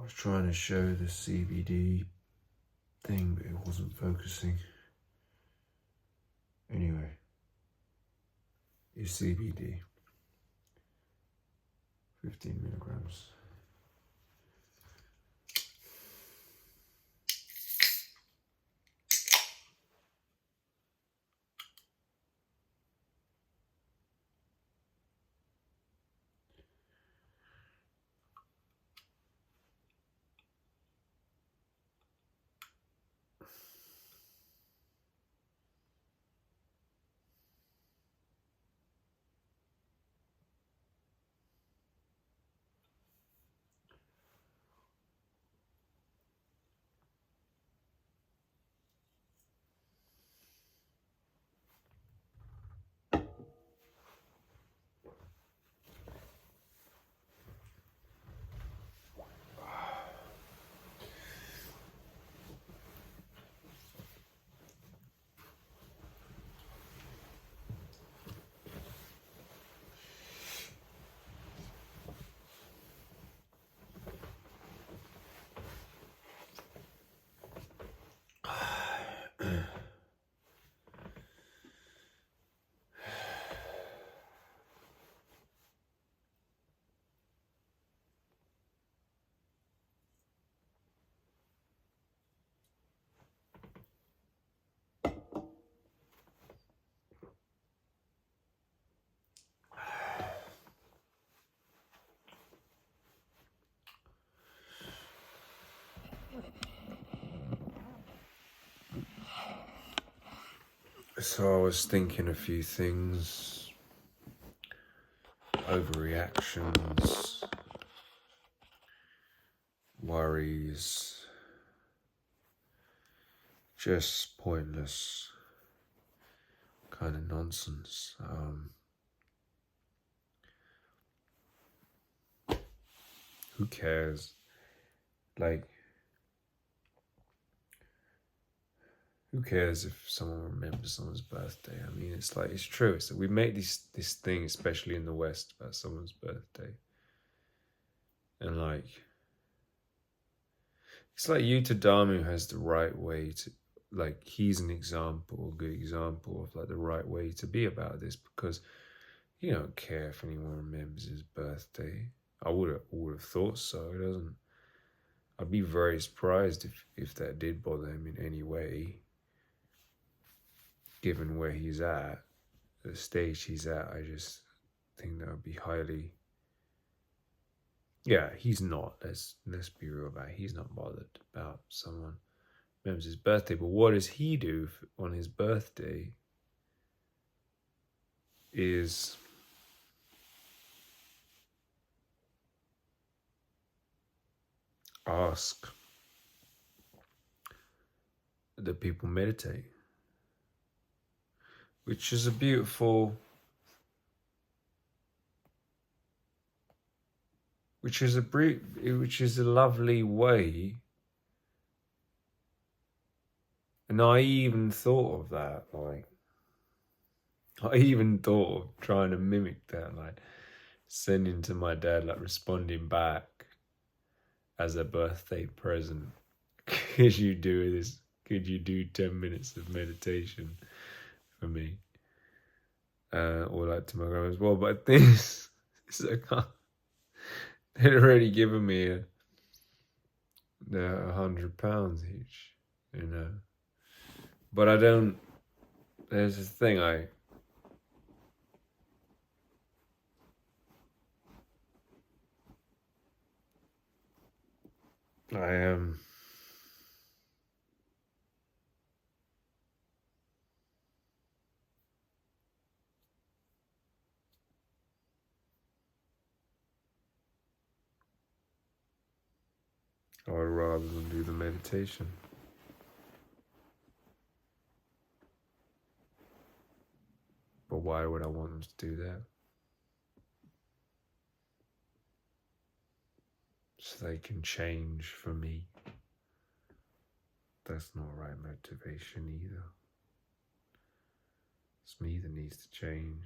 was trying to show the CBD thing, but it wasn't focusing. Anyway, it's CBD, 15 milligrams. So I was thinking a few things, overreactions, worries, just pointless kind of nonsense. Who cares? Like, who cares if someone remembers someone's birthday? I mean, it's like, it's true. It's we make this thing, especially in the West, about someone's birthday. And like, it's like Yuta Damu has the right way to, like, he's an example, a good example of like the right way to be about this, because you don't care if anyone remembers his birthday. I would have thought so. It doesn't. I'd be very surprised if that did bother him in any way. Given where he's at, the stage he's at, I just think that would be highly. Yeah, he's not. Let's be real about it. He's not bothered about someone remembers his birthday. But what does he do on his birthday? Is ask that people meditate, which is a beautiful, which is a lovely way. And I even thought of that, like, I even thought of trying to mimic that, like sending to my dad, like responding back as a birthday present. Could you do this? Could you do 10 minutes of meditation for me? Or like to my grandma as well. But this is they'd already given me £100 each, you know. But I don't. There's this thing I am. I would rather than do the meditation. But why would I want them to do that? So they can change for me. That's not right motivation either. It's me that needs to change.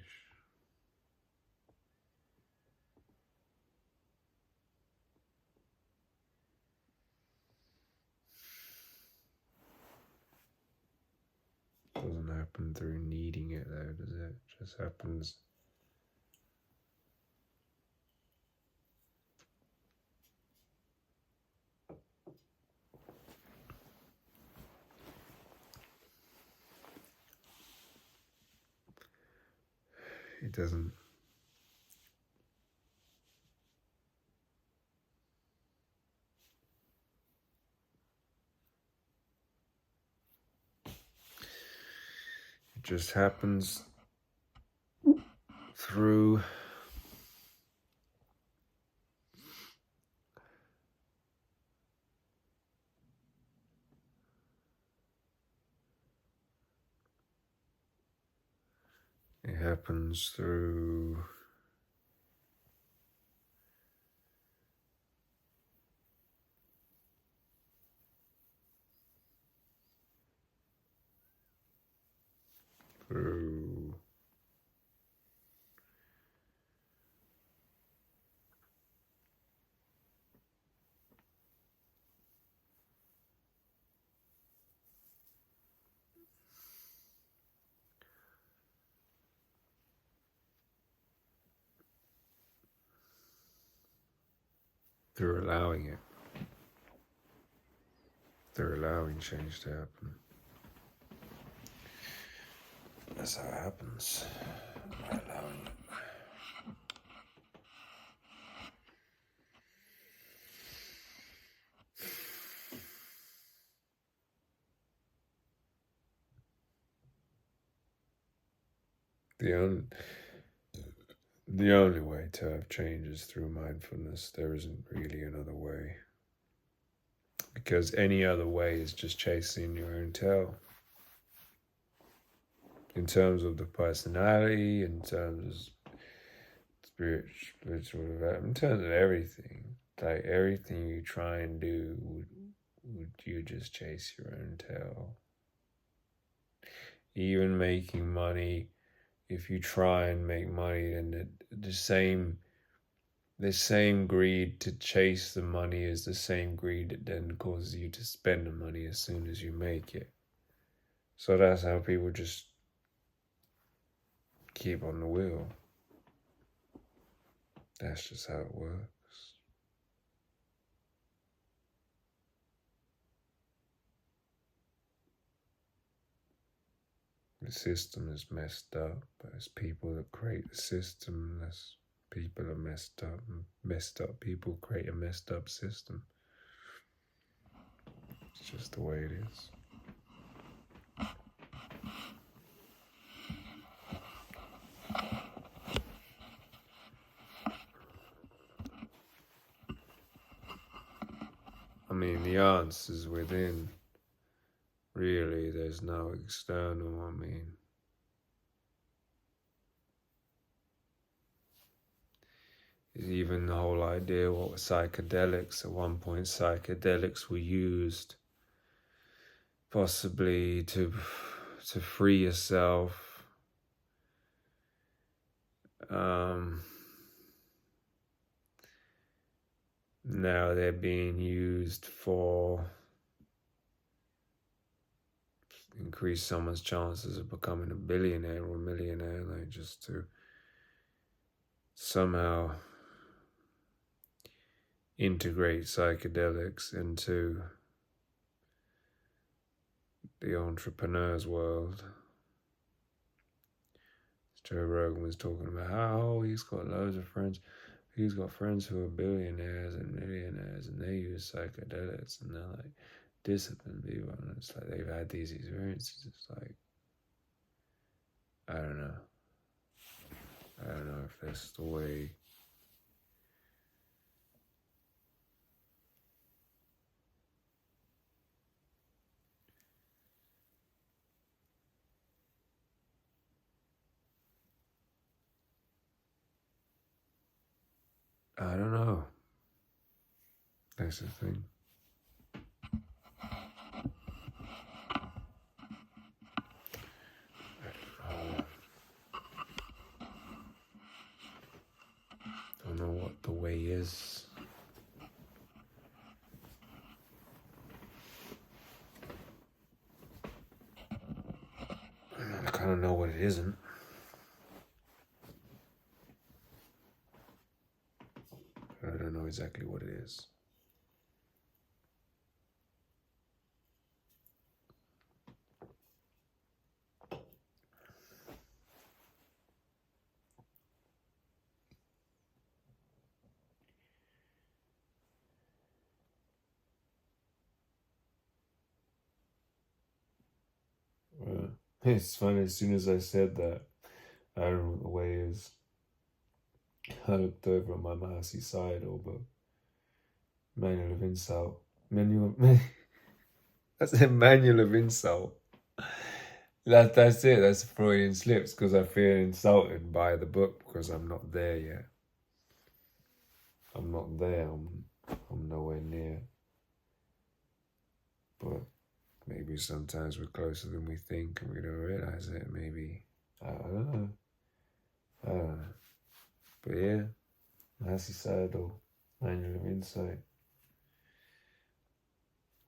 Doesn't happen through needing it though, does it? It just happens. It doesn't. It just happens through it happens through through through allowing it. They're allowing change to happen. That's how it happens. By allowing it. The only way to have change is through mindfulness. There isn't really another way. Because any other way is just chasing your own tail. In terms of the personality, in terms of spiritual development, in terms of everything. Like everything you try and do, would you just chase your own tail? Even making money, if you try and make money, then the same greed to chase the money is the same greed that then causes you to spend the money as soon as you make it. So that's how people just keep on the wheel. That's just how it works. The system is messed up, but it's people that create the system. Unless people are messed up, and messed up people create a messed up system. It's just the way it is. I mean, the answer's within. Really, there's no external, I mean. Even the whole idea, what were psychedelics? At one point, psychedelics were used possibly to free yourself. Now they're being used for increase someone's chances of becoming a billionaire or a millionaire, like just to somehow integrate psychedelics into the entrepreneur's world. Joe Rogan was talking about how he's got loads of friends. He's got friends who are billionaires and millionaires, and they use psychedelics, and they're like disciplined people, and it's like they've had these experiences. It's like, I don't know if that's the way. I don't know. That's the thing. I don't know what the way is. don't know what it isn't. I don't know exactly what it is. It's funny, as soon as I said that, I don't know what the way is. I looked over at my Mahasi Sayadaw book, Manual of Insult. That's a Manual of Insult. That's it. That's Freudian slips, because I feel insulted by the book because I'm not there yet. I'm not there. I'm nowhere near. But maybe sometimes we're closer than we think and we don't realize it. Maybe. I don't know. I don't know. But yeah, Mahasi Sayadaw, Manual of Insight.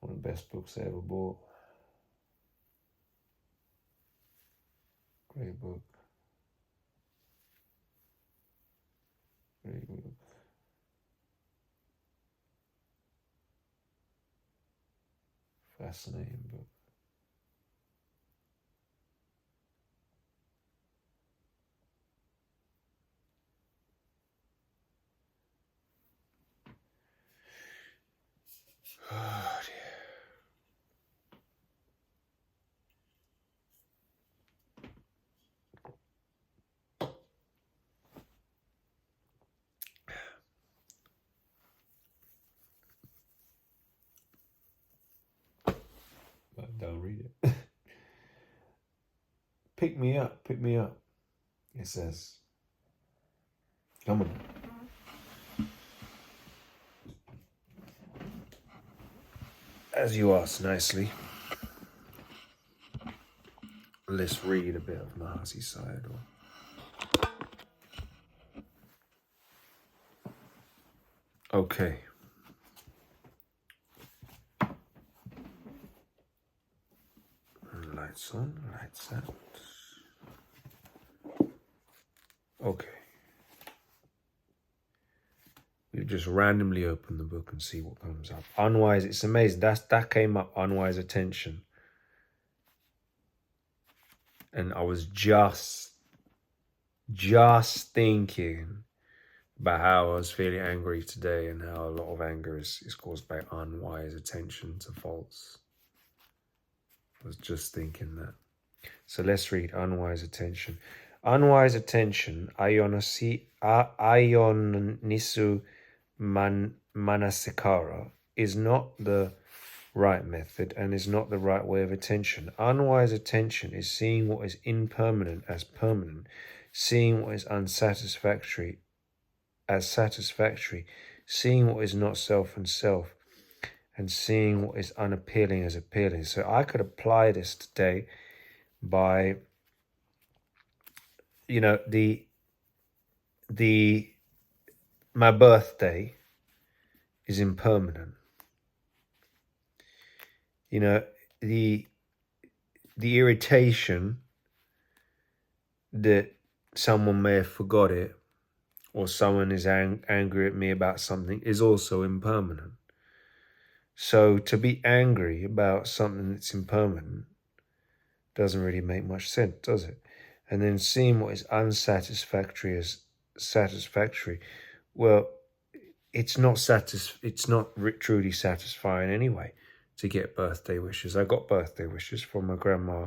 One of the best books I ever bought. Great book. Great book. Fascinating book. Oh dear. But don't read it. Pick me up, it says. Come on. As you asked nicely, let's read a bit of Mahasi Sayadaw. Okay. Lights on, lights out. Okay. You just randomly open the book and see what comes up. Unwise, it's amazing. That came up, unwise attention. And I was just thinking about how I was feeling angry today and how a lot of anger is caused by unwise attention to faults. I was just thinking that. So let's read unwise attention. Unwise attention, ayonisu manasikara, is not the right method and is not the right way of attention. Unwise attention is seeing what is impermanent as permanent, seeing what is unsatisfactory as satisfactory, seeing what is not self and self, and seeing what is unappealing as appealing. So I could apply this today by, you know, my birthday is impermanent. You know, the irritation that someone may have forgot it, or someone is angry at me about something, is also impermanent. So to be angry about something that's impermanent doesn't really make much sense, does it? And then seeing what is unsatisfactory as satisfactory, well, it's not truly satisfying anyway to get birthday wishes. I got birthday wishes from my grandma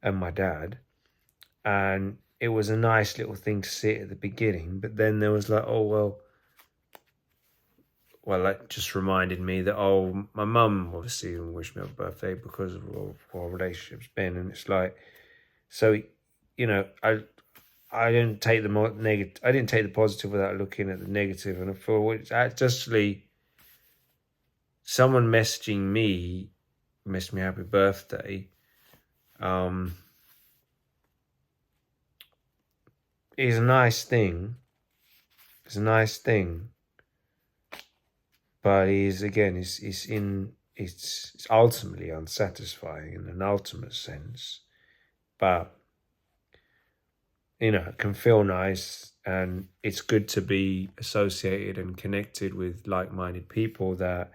and my dad, and it was a nice little thing to see at the beginning, but then there was like, oh, well, that just reminded me that, my mum obviously didn't wish me a birthday because of our relationship's been, and it's like, so, you know, I didn't take the negative. I didn't take the positive without looking at the negative, and I thought, it's actually someone messaging me, missed me happy birthday. Is a nice thing. It's a nice thing, but it's ultimately unsatisfying in an ultimate sense. But you know, can feel nice, and it's good to be associated and connected with like-minded people that,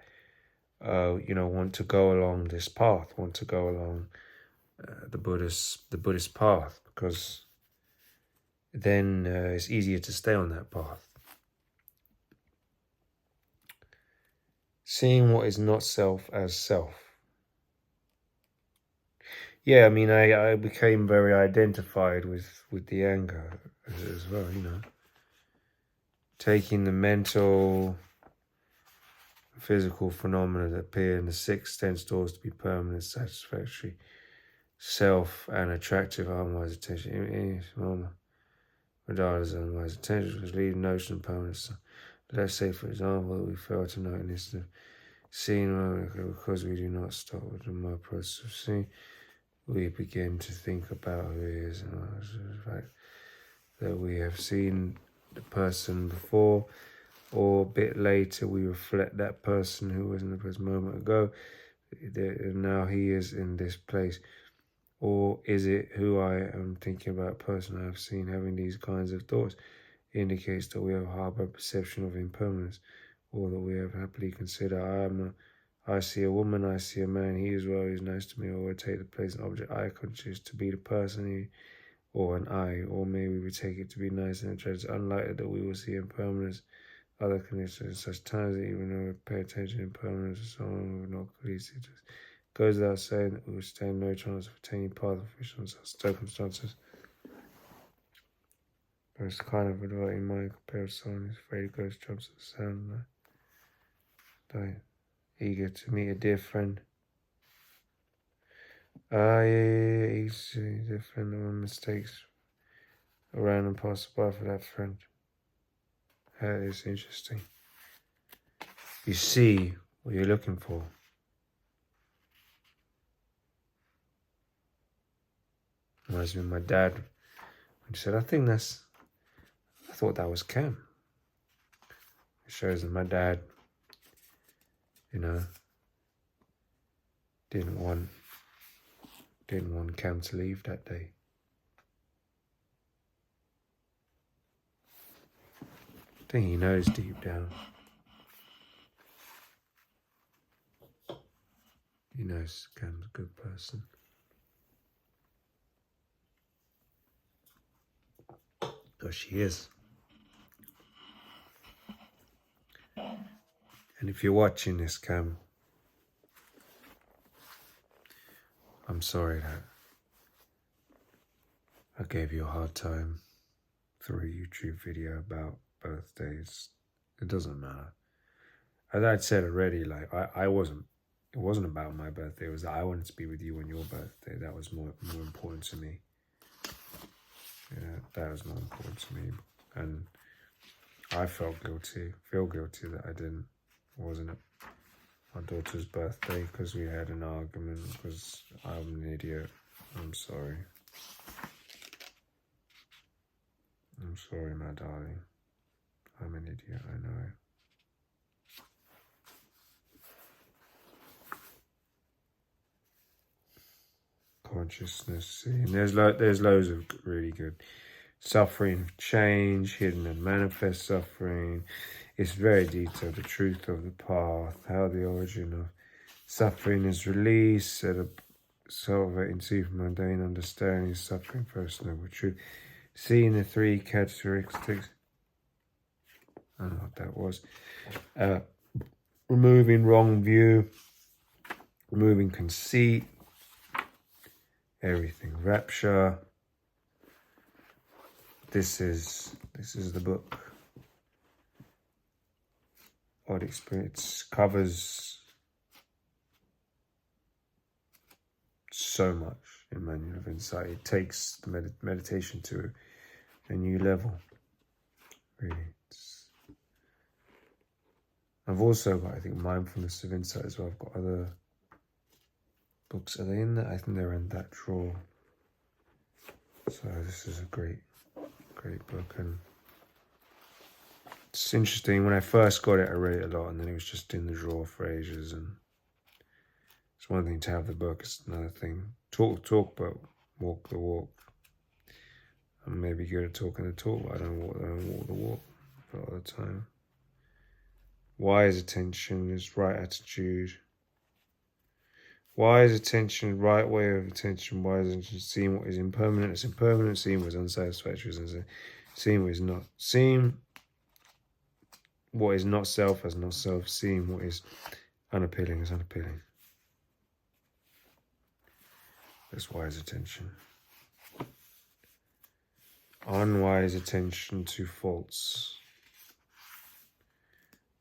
you know, want to go along this path, want to go along the Buddhist path, because then it's easier to stay on that path. Seeing what is not self as self. Yeah, I mean, I became very identified with the anger as well, you know. Taking the mental, physical phenomena that appear in the 6 stores to be permanent, satisfactory, self, and attractive, unwise attention. Regardless of unwise attention, was leading notion of permanence. Let's say, for example, that we fail to notice the seeing because we do not stop with the process of seeing. We begin to think about who he is, and the fact that we have seen the person before, or a bit later we reflect that person who was in the present moment ago, and now he is in this place. Or is it who I am thinking about, person I have seen having these kinds of thoughts, indicates that we have harbored a perception of impermanence, or that we have happily considered I see a woman, I see a man, he is well, he is nice to me, or I take the place and object I conscious to be the person, he, or an I, or maybe we take it to be nice and attractive. It's unlikely that we will see impermanence, other conditions at such times, that even though we pay attention to impermanence and so on, we will not please it. Goes without saying that we will stand no chance of attaining path of vision in such circumstances. But it's kind of averting mind compared to someone who's afraid ghost jumps at the sound of that. Eager to meet a dear friend. Yeah, he's a dear friend of mistakes. A random passerby for that friend. That is interesting. You see what you're looking for. Reminds me of my dad when he said, I thought that was Cam. It shows that my dad, you know, didn't want Cam to leave that day. I think he knows deep down. He knows Cam's a good person. Because she is. And if you're watching this, Cam, I'm sorry that I gave you a hard time through a YouTube video about birthdays. It doesn't matter. As I'd said already, like it wasn't about my birthday. It was that I wanted to be with you on your birthday. That was more important to me. Yeah, that was more important to me. And I feel guilty that it wasn't my daughter's birthday because we had an argument because I'm an idiot. I'm sorry. I'm sorry, my darling. I'm an idiot, I know. Consciousness, see, and there's loads of really good. Suffering, change, hidden and manifest suffering. It's very detailed. The truth of the path, how the origin of suffering is released, elevating to mundane understanding, suffering, first noble truth. Seeing the 3 characteristics. I don't know what that was. Removing wrong view, removing conceit, everything. Rapture. This is the book. What experience covers so much in Manual of Insight. It takes the meditation to a new level. Really. I've also got, I think, Mindfulness of Insight as well. I've got other books. Are they in there? I think they're in that drawer. So this is a great book, and it's interesting. When I first got it, I read it a lot, and then it was just in the drawer for ages. And it's one thing to have the book; it's another thing. Talk, but walk the walk. I'm maybe good at talking the talk, but I don't walk the walk a lot of the time. Wise attention is right attitude. Wise attention, right way of attention. Wise attention, seeing what is impermanent as impermanent, seeing what is unsatisfactory as unsatisfactory, seeing what is not. Seeing what is not self as not self, seeing what is unappealing as unappealing. That's wise attention. Unwise attention to faults.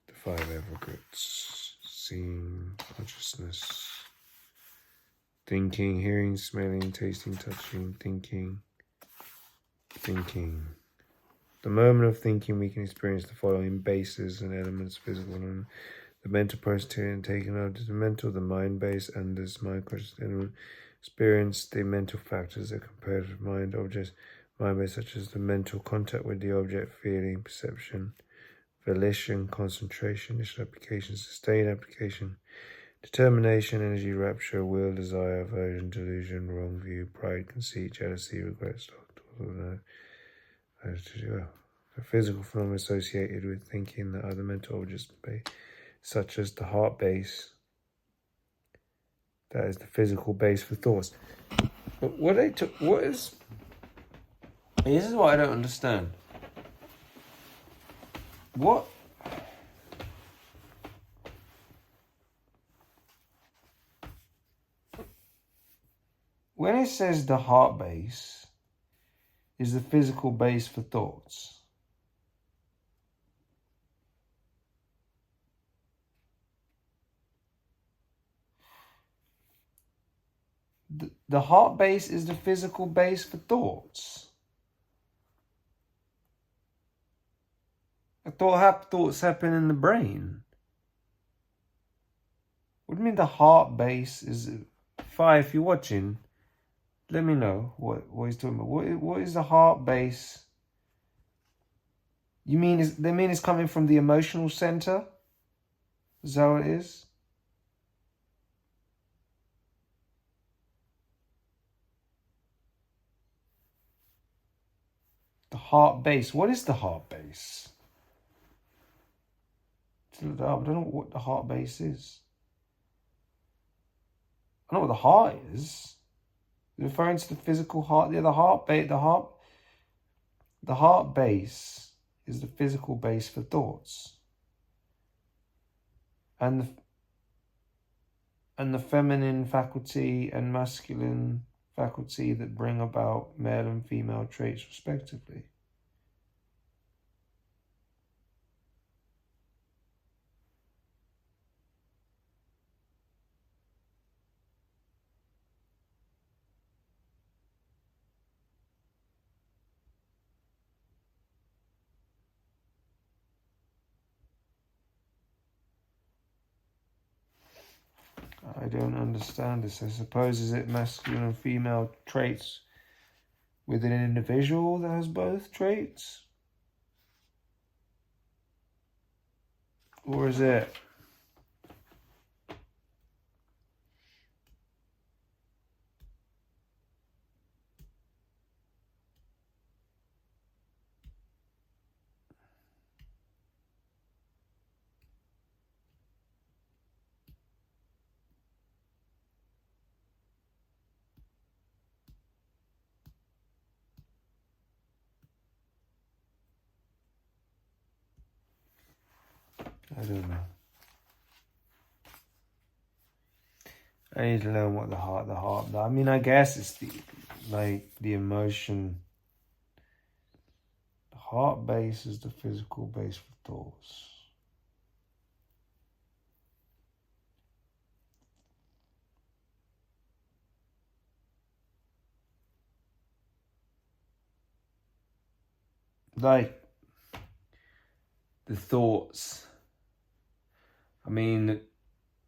The 5 aggregates. Seeing, consciousness. Thinking, hearing, smelling, tasting, touching, thinking. The moment of thinking, we can experience the following bases and elements: physical and the mental process taken out of the mental, the mind base, and this mind conscious element. Experience the mental factors that compare to mind objects, mind base, such as the mental contact with the object, feeling, perception, volition, concentration, initial application, sustained application, determination, energy, rapture, will, desire, aversion, delusion, wrong view, pride, conceit, jealousy, regret, the physical phenomena associated with thinking that other mental objects, such as the heart base, that is the physical base for thoughts. But what is... This is what I don't understand. What... When it says the heart base is the physical base for thoughts, the heart base is the physical base for thoughts. I thought thoughts happen in the brain. What do you mean the heart base is... If you're watching, let me know what he's talking about. What is the heart base? You mean it's coming from the emotional center? Is that what it is? The heart base. What is the heart base? I don't know what the heart base is. I know what the heart is. Referring to the physical heart. Yeah, the heart base is the physical base for thoughts. And the feminine faculty and masculine faculty that bring about male and female traits respectively. I don't understand this. I suppose, is it masculine and female traits within an individual that has both traits? Or is it... I don't know. I need to learn what the heart. I mean, I guess it's the emotion. The heart base is the physical base for thoughts. Like the thoughts. I mean,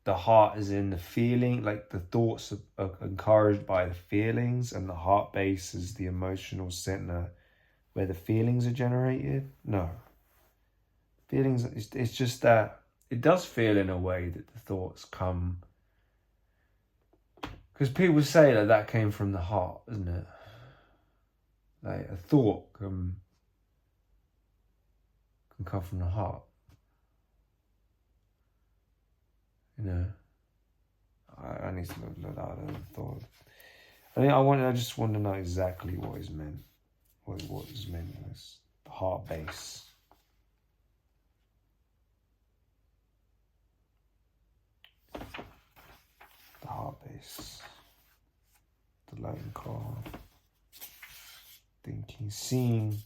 the heart is in the feeling, like the thoughts are encouraged by the feelings, and the heart base is the emotional center where the feelings are generated. No. Feelings, it's just that it does feel in a way that the thoughts come. Because people say that came from the heart, isn't it? like a thought can come from the heart. You know, I need to look at the thought. I just want to know exactly what is meant. What is meant as the heart base. The heart base. The lighting car. Thinking, seeing.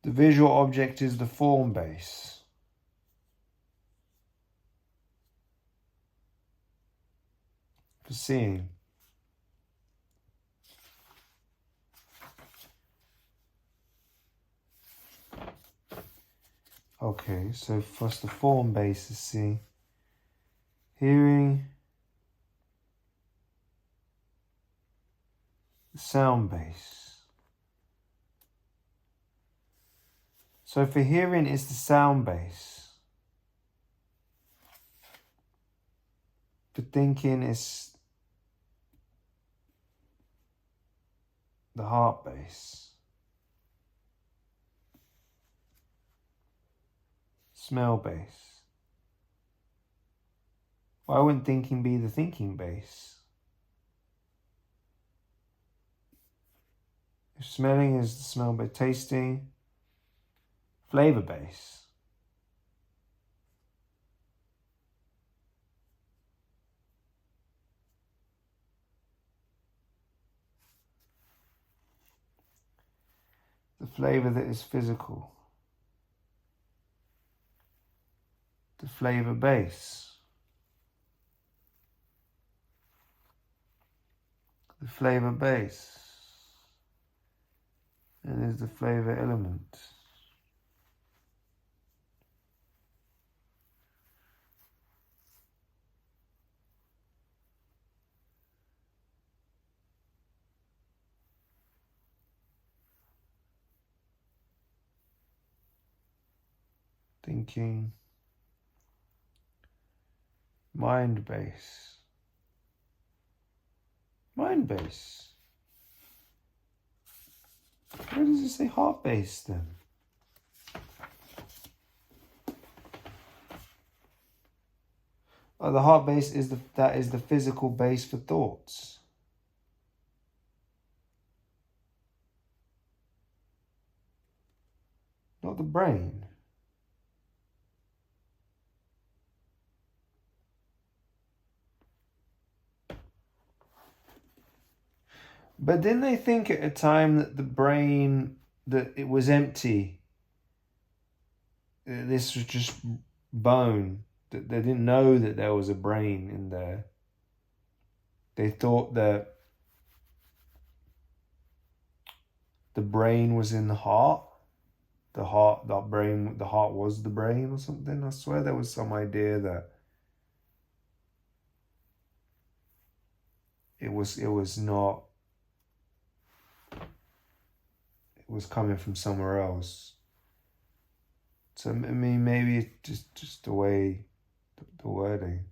The visual object is the form base. For seeing. Okay, so first the form base is seeing. Hearing. The sound base. So for hearing is the sound base. For thinking is the heart base. Smell base. Why wouldn't thinking be the thinking base? If smelling is the smell base, tasting, flavor base. The flavor that is physical. The flavor base. The flavor base. And is the flavor element. Thinking. Mind base. Mind base. Where does it say heart base then? Oh, the heart base is the physical base for thoughts. Not the brain. But didn't they think at a time that the brain, that it was empty? This was just bone. That they didn't know that there was a brain in there. They thought that the brain was in the heart. The heart was the brain or something. I swear there was some idea that it was not. It was coming from somewhere else. So I mean, maybe it's just the way, the wording.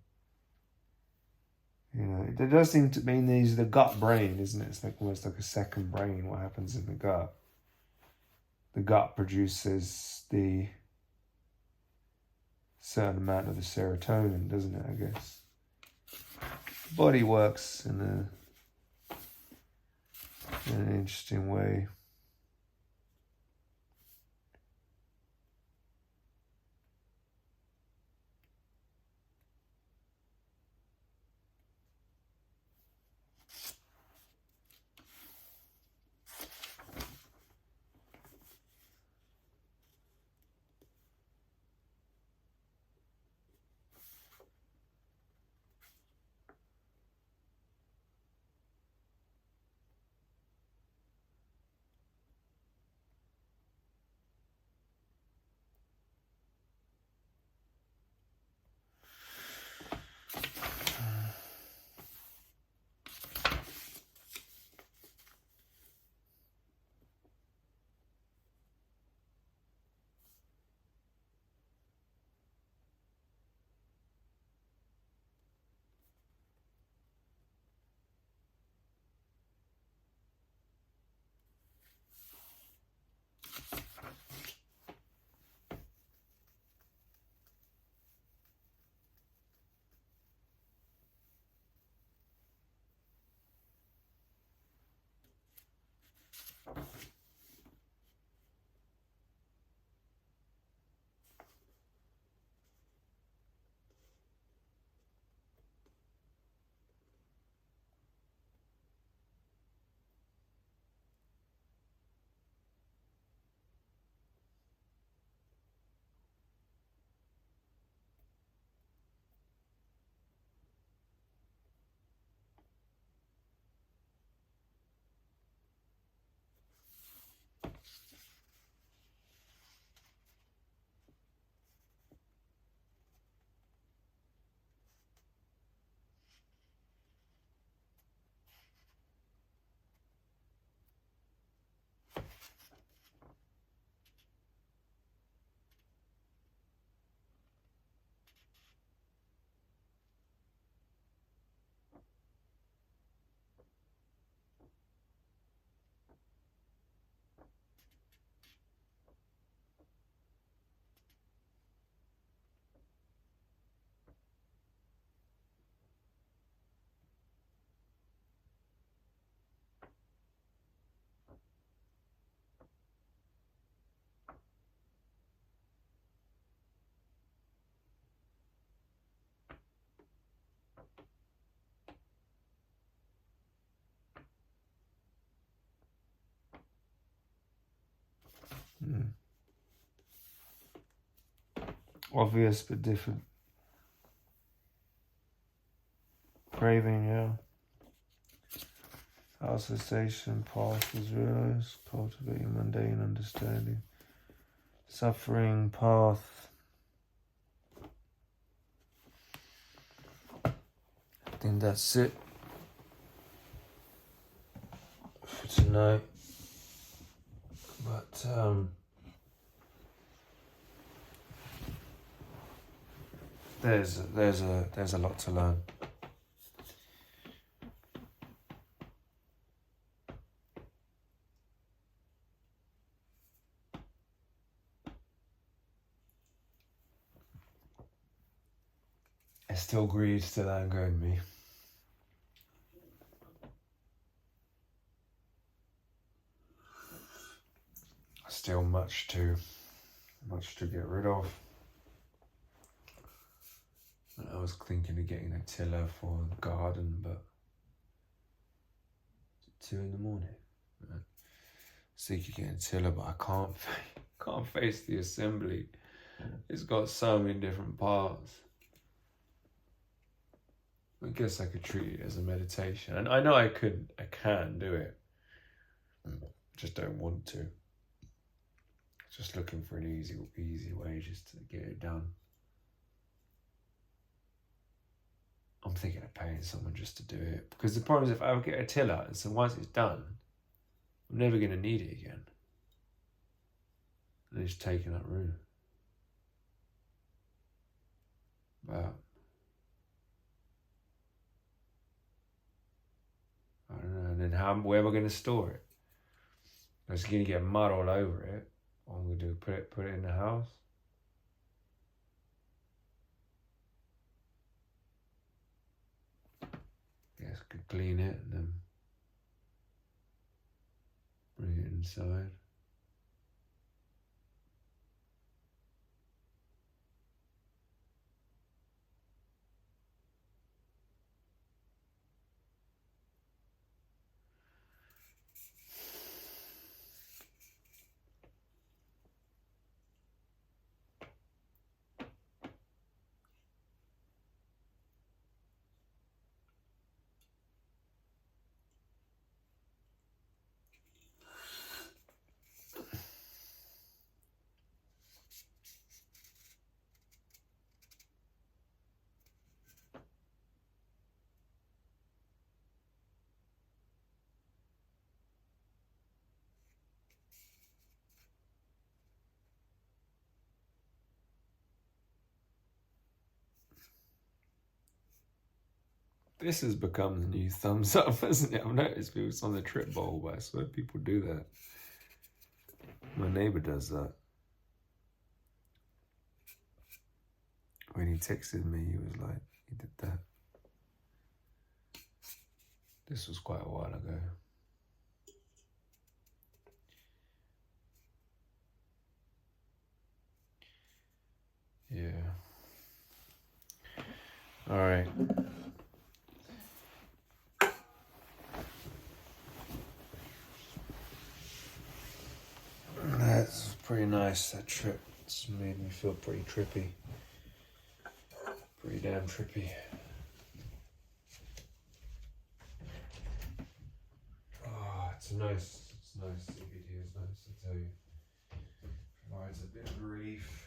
You know, it does seem to mean there's the gut brain, isn't it? It's like almost like a second brain. What happens in the gut? The gut produces the certain amount of the serotonin, doesn't it? I guess. The body works in an interesting way. Mm. Obvious but different. Craving, yeah. House cessation, path was realized, cultivating mundane understanding. Suffering, path. I think that's it for tonight. But there's a lot to learn. It's still greed, still anger in me. Still much to get rid of. I was thinking of getting a tiller for the garden, but it's 2 a.m. So you could get a tiller, but I can't face the assembly. It's got so many different parts. I guess I could treat it as a meditation, and I know I can do it. Just don't want to. Just looking for an easy way just to get it done. I'm thinking of paying someone just to do it, because the problem is if I ever get a tiller, and so once it's done, I'm never going to need it again. And it's taking up room. But I don't know. And then where am I going to store it? It's going to get mud all over it. What I'm going to do, put it in the house. Yes, could clean it and then bring it inside. This has become the new thumbs up, hasn't it? I've noticed it's on the trip bowl, but I swear people do that. My neighbour does that. When he texted me, he was like, he did that. This was quite a while ago. Yeah. All right. That's pretty nice, that trip. It's made me feel pretty trippy. Pretty damn trippy. Oh, it's nice. CBD is nice, I tell you. Provides a bit of relief.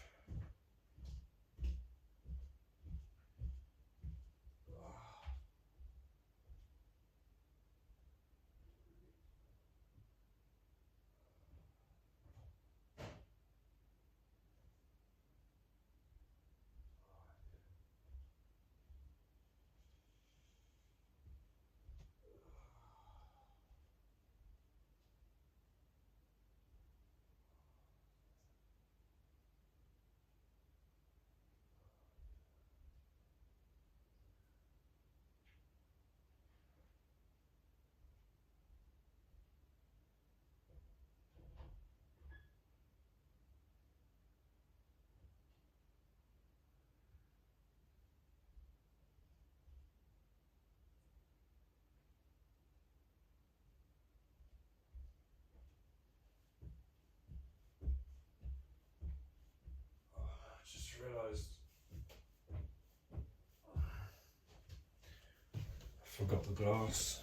glass.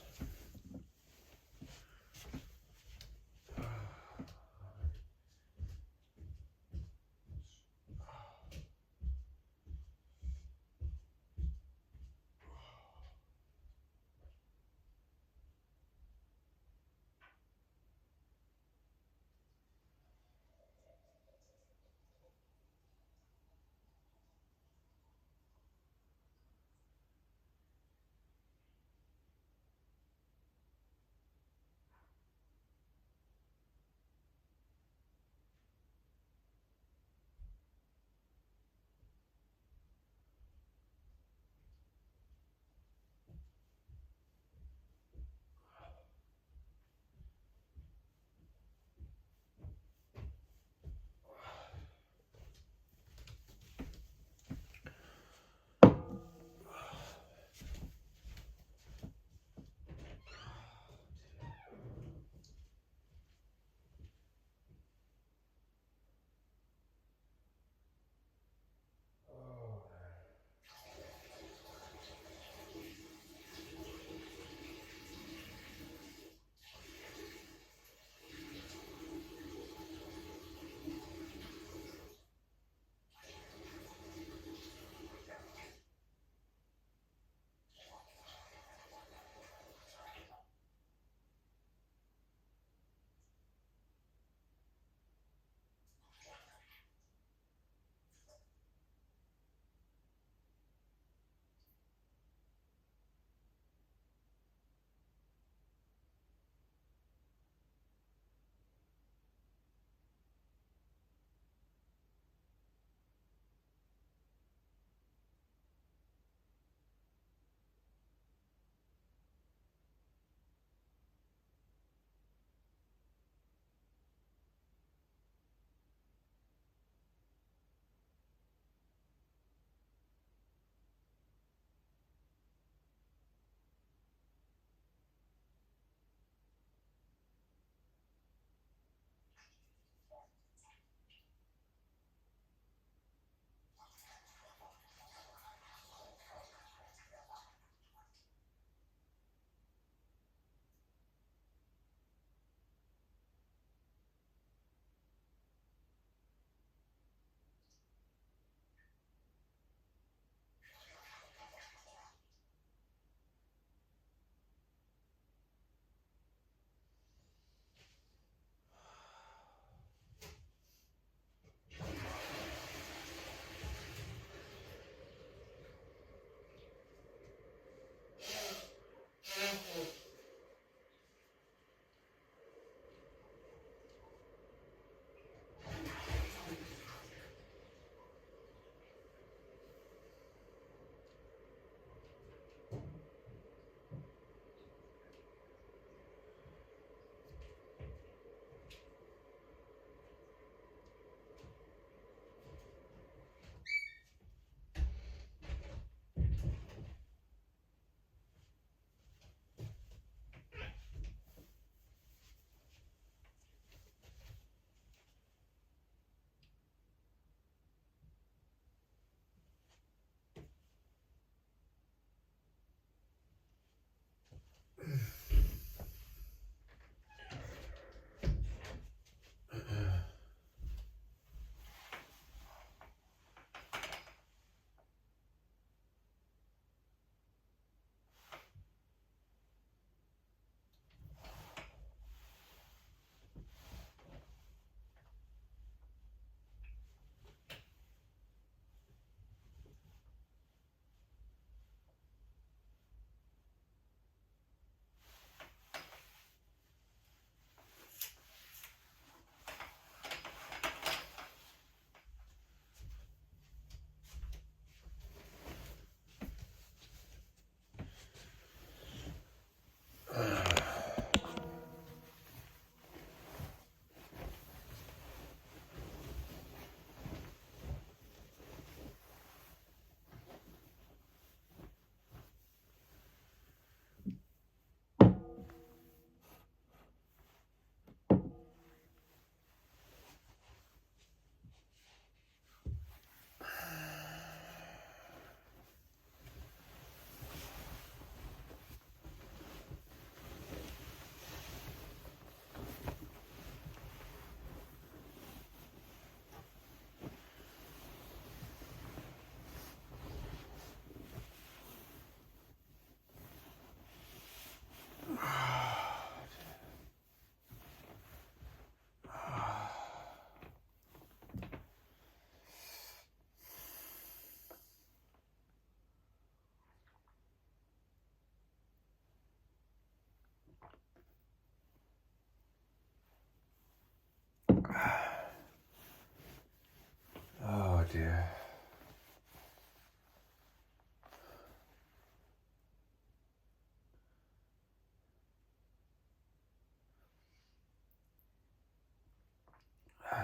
dear.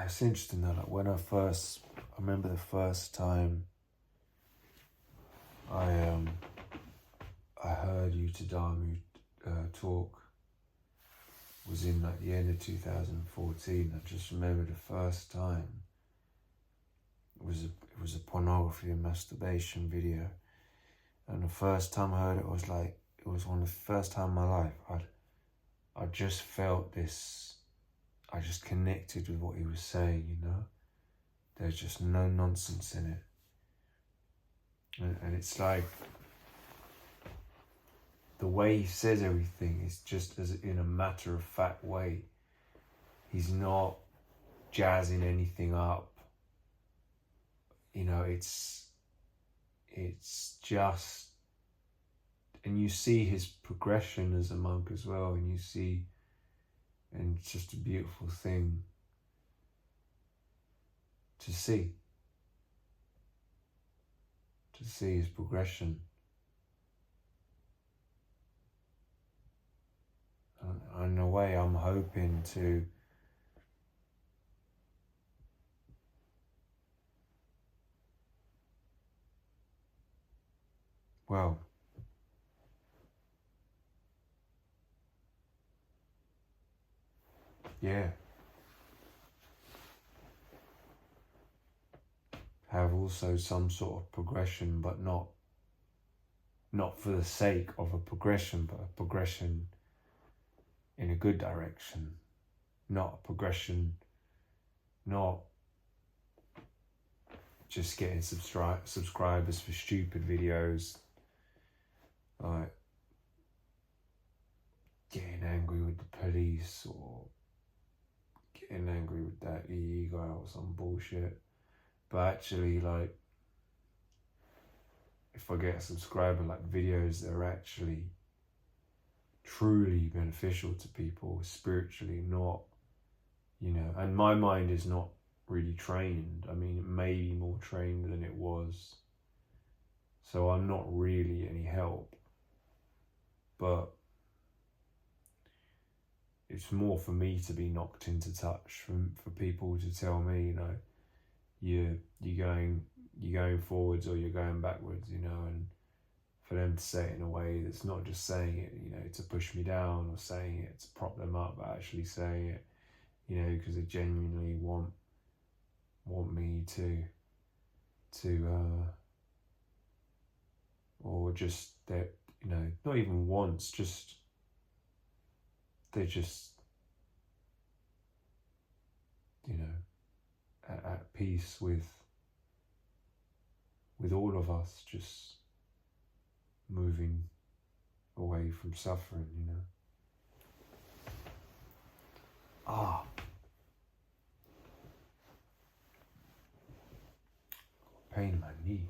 It's interesting though, like when I remember the first time I heard Utadamu talk was in like the end of 2014. I just remember the first time it was a pornography and masturbation video, and the first time I heard it was like it was one of the first time in my life I just felt this. I just connected with what he was saying, you know? There's just no nonsense in it. And it's like, the way he says everything is just as in a matter-of-fact way. He's not jazzing anything up. You know, it's just, and you see his progression as a monk as well, and it's just a beautiful thing to see his progression. In a way, I'm hoping to have also some sort of progression, but not for the sake of a progression, but a progression in a good direction. Not a progression, not just getting subscribers for stupid videos, like getting angry with the police or getting angry with that ego or some bullshit. But actually, like, if I get a subscriber, like videos that are actually truly beneficial to people spiritually, not, you know, and my mind is not really trained. I mean, it may be more trained than it was, so I'm not really any help, but it's more for me to be knocked into touch, for people to tell me, you know, you're going forwards or you're going backwards, you know, and for them to say it in a way that's not just saying it, you know, to push me down or saying it to prop them up, but actually saying it, you know, because they genuinely want me to or just that, you know, not even once, just they're just, you know, at peace with all of us, just moving away from suffering, you know. Pain in my knee.